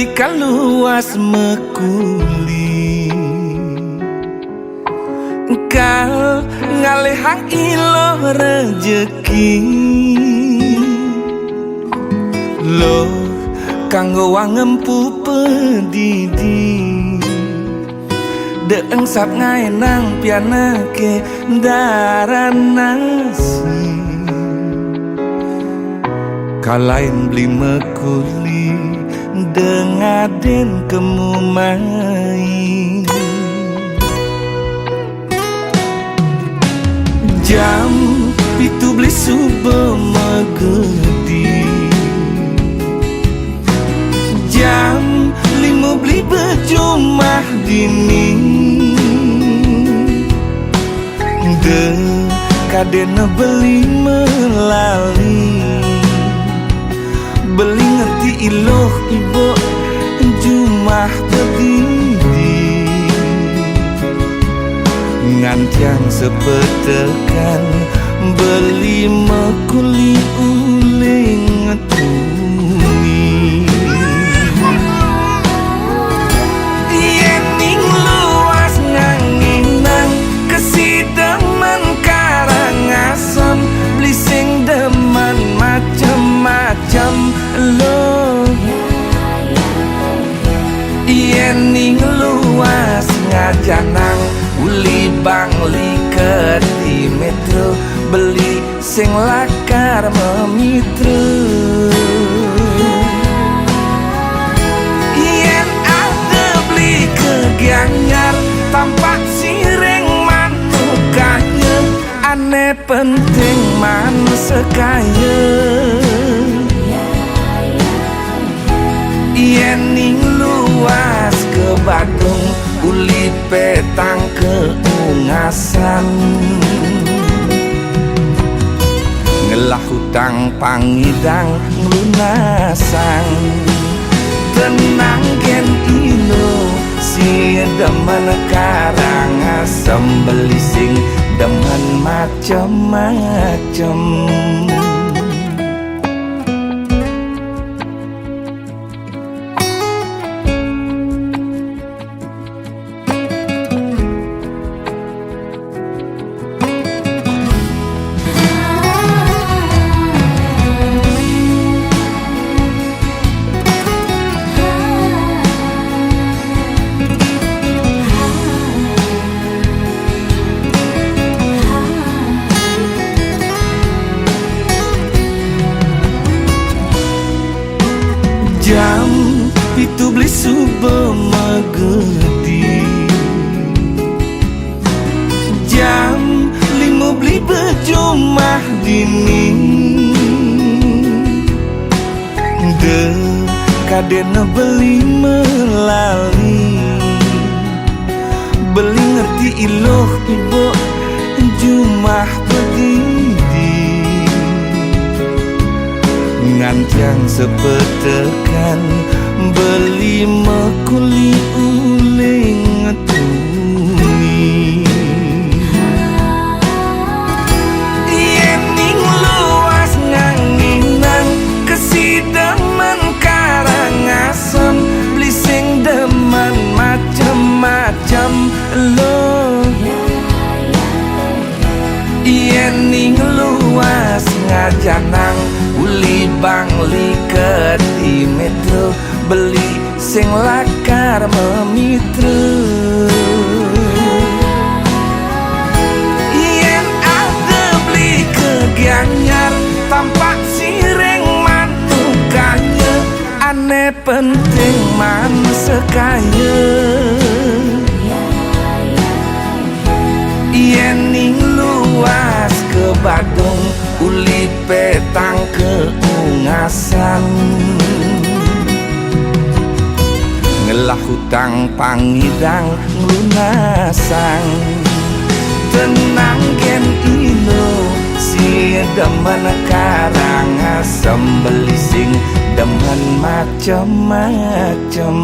beli kaluas mekuli kal ngalehang ilo rejeki lo kanggo wangempu pedidi deeng sap ngaenang pianake daran nasi kalain beli mekuli dengaden kemumai jam itu beli subuh megedi jam 5 beli bejumah dini de kadena beli melali beli ngerti iloh ibu jumah pedidi ngantiang sepetekan beli mekuli uling tuni yen ning luas nganginang kesidemen Karangasem beli sing demen macem-macem lo yen ning luas ngajanang uli bangli di metro beli sing lakar memitra yen ada beli kegianyar tampak sireng manukanya aneh penting man sekaya yen ning luas ke Badung uli petang keungasan ngelah hutang pangidang lunasan tenang gen ilo si demen Karangasem beli sing demen macem-macem jam itu beli subuh megedi jam 5 beli bejumah dini de kadena beli melali beli ngerti iloh ibu jumah pedidi ngantiang sepetekan beli mekuli uling tuni yen ning luas nganginang kesidemen Karangasem beli sing demen macem-macem lo yen ning luas ngajanang uli bangli di metro beli sing lakar memitra yen ada beli kegianyar tampak sireng manukanya aneh penting man sekaya yen ning luas ke Badung uli petang keungasan ngelah hutang pangidang lunasan tenang gen ilo si demen Karangasem beli sing demen macem-macem